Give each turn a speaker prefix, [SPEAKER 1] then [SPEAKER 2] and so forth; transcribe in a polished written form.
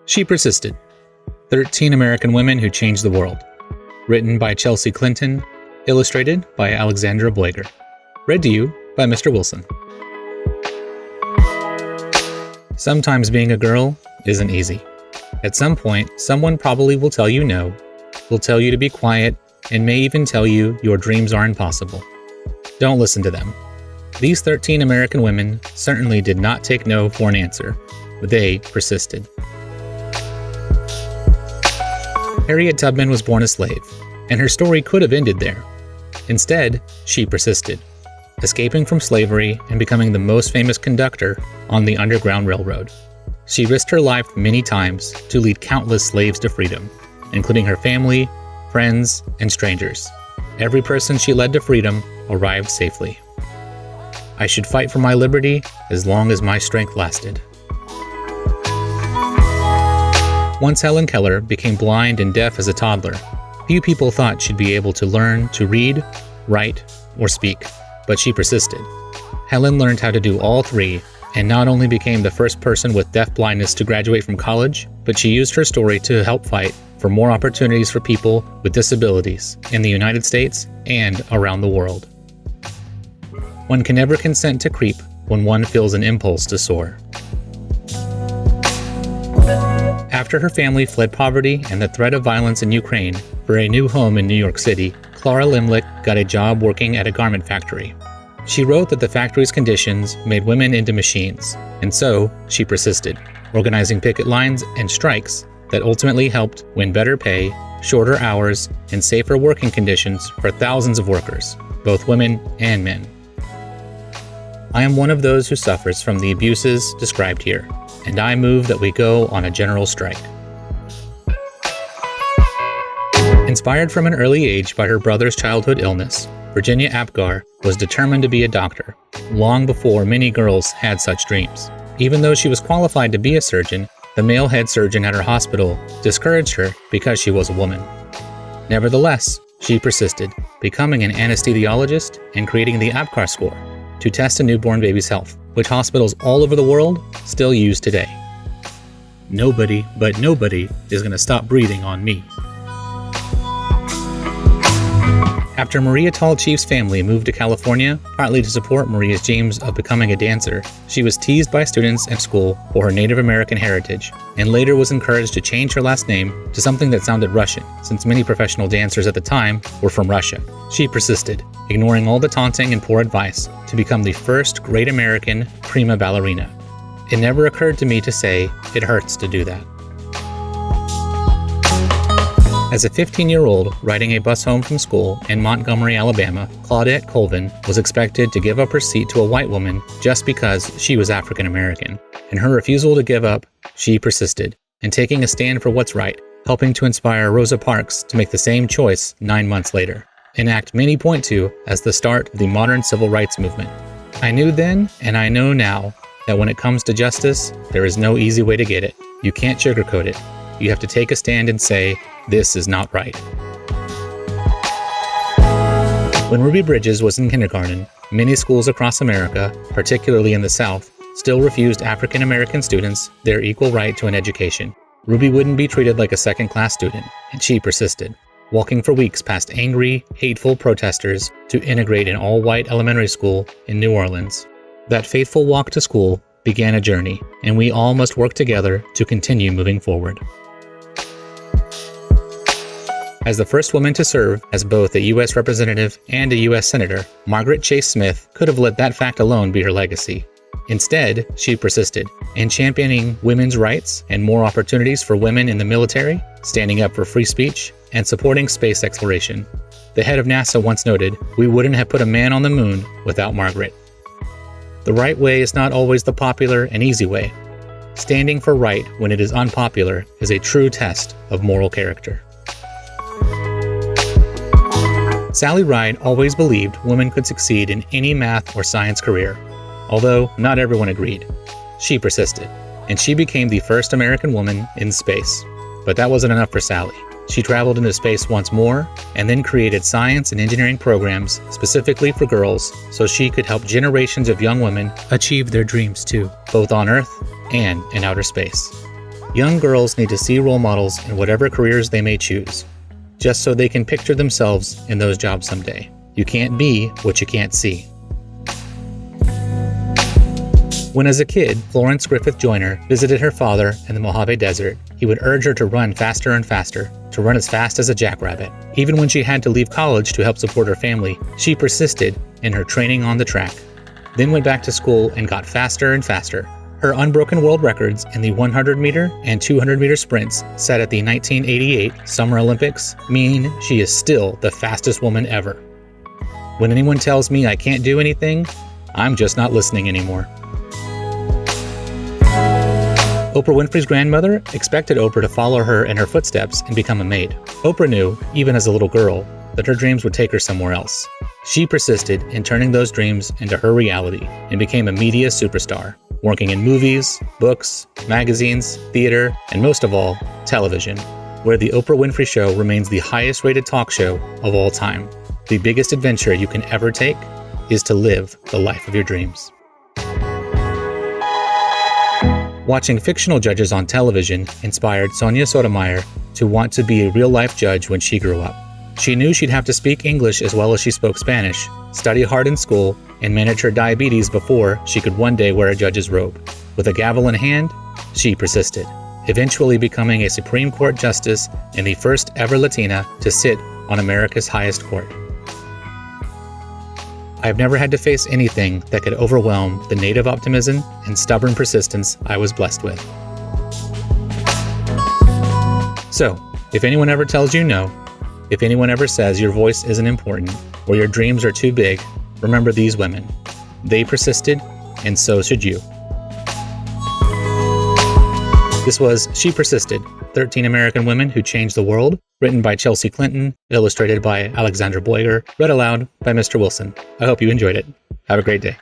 [SPEAKER 1] She Persisted. 13 American Women Who Changed the World. Written by Chelsea Clinton. Illustrated by Alexandra Boiger. Read to you by Mr. Wilson. Sometimes being a girl isn't easy. At some point, someone probably will tell you no, will tell you to be quiet, and may even tell you your dreams are impossible. Don't listen to them. These 13 American women certainly did not take no for an answer. They persisted. Harriet Tubman was born a slave, and her story could have ended there. Instead, she persisted, escaping from slavery and becoming the most famous conductor on the Underground Railroad. She risked her life many times to lead countless slaves to freedom, including her family, friends, and strangers. Every person she led to freedom arrived safely. I should fight for my liberty as long as my strength lasted. Once Helen Keller became blind and deaf as a toddler, few people thought she'd be able to learn to read, write, or speak, but she persisted. Helen learned how to do all three, and not only became the first person with deaf blindness to graduate from college, but she used her story to help fight for more opportunities for people with disabilities in the United States and around the world. One can never consent to creep when one feels an impulse to soar. After her family fled poverty and the threat of violence in Ukraine for a new home in New York City, Clara Lemlich got a job working at a garment factory. She wrote that the factory's conditions made women into machines, and so she persisted, organizing picket lines and strikes that ultimately helped win better pay, shorter hours, and safer working conditions for thousands of workers, both women and men. I am one of those who suffers from the abuses described here, and I move that we go on a general strike. Inspired from an early age by her brother's childhood illness, Virginia Apgar was determined to be a doctor, long before many girls had such dreams. Even though she was qualified to be a surgeon, the male head surgeon at her hospital discouraged her because she was a woman. Nevertheless, she persisted, becoming an anesthesiologist and creating the Apgar score to test a newborn baby's health, which hospitals all over the world still use today. Nobody but nobody is going to stop breathing on me. After Maria Tallchief's family moved to California, partly to support Maria's dreams of becoming a dancer, she was teased by students at school for her Native American heritage, and later was encouraged to change her last name to something that sounded Russian, since many professional dancers at the time were from Russia. She persisted, ignoring all the taunting and poor advice, to become the first great American prima ballerina. It never occurred to me to say, it hurts to do that. As a 15-year-old riding a bus home from school in Montgomery, Alabama, Claudette Colvin was expected to give up her seat to a white woman just because she was African American. In her refusal to give up, she persisted, in taking a stand for what's right, helping to inspire Rosa Parks to make the same choice 9 months later, an act many point to as the start of the modern civil rights movement. I knew then, and I know now, that when it comes to justice, there is no easy way to get it. You can't sugarcoat it. You have to take a stand and say, this is not right. When Ruby Bridges was in kindergarten, many schools across America, particularly in the South, still refused African American students their equal right to an education. Ruby wouldn't be treated like a second-class student, and she persisted, walking for weeks past angry, hateful protesters to integrate an all-white elementary school in New Orleans. That faithful walk to school began a journey, and we all must work together to continue moving forward. As the first woman to serve as both a U.S. representative and a U.S. senator, Margaret Chase Smith could have let that fact alone be her legacy. Instead, she persisted in championing women's rights and more opportunities for women in the military, standing up for free speech, and supporting space exploration. The head of NASA once noted, "We wouldn't have put a man on the moon without Margaret." The right way is not always the popular and easy way. Standing for right when it is unpopular is a true test of moral character. Sally Ride always believed women could succeed in any math or science career, although not everyone agreed. She persisted, and she became the first American woman in space. But that wasn't enough for Sally. She traveled into space once more, and then created science and engineering programs specifically for girls so she could help generations of young women achieve their dreams too, both on Earth and in outer space. Young girls need to see role models in whatever careers they may choose, just so they can picture themselves in those jobs someday. You can't be what you can't see. When as a kid, Florence Griffith-Joyner visited her father in the Mojave Desert, he would urge her to run faster and faster, to run as fast as a jackrabbit. Even when she had to leave college to help support her family, she persisted in her training on the track, then went back to school and got faster and faster. Her unbroken world records in the 100-meter and 200-meter sprints set at the 1988 Summer Olympics mean she is still the fastest woman ever. When anyone tells me I can't do anything, I'm just not listening anymore. Oprah Winfrey's grandmother expected Oprah to follow her in her footsteps and become a maid. Oprah knew, even as a little girl, that her dreams would take her somewhere else. She persisted in turning those dreams into her reality and became a media superstar, working in movies, books, magazines, theater, and most of all, television, where The Oprah Winfrey Show remains the highest-rated talk show of all time. The biggest adventure you can ever take is to live the life of your dreams. Watching fictional judges on television inspired Sonia Sotomayor to want to be a real-life judge when she grew up. She knew she'd have to speak English as well as she spoke Spanish, study hard in school, and manage her diabetes before she could one day wear a judge's robe. With a gavel in hand, she persisted, eventually becoming a Supreme Court justice and the first ever Latina to sit on America's highest court. I've never had to face anything that could overwhelm the native optimism and stubborn persistence I was blessed with. So, if anyone ever tells you no, if anyone ever says your voice isn't important or your dreams are too big, remember these women. They persisted, and so should you. This was She Persisted, 13 American Women Who Changed the World, written by Chelsea Clinton, illustrated by Alexandra Boiger, read aloud by Mr. Wilson. I hope you enjoyed it. Have a great day.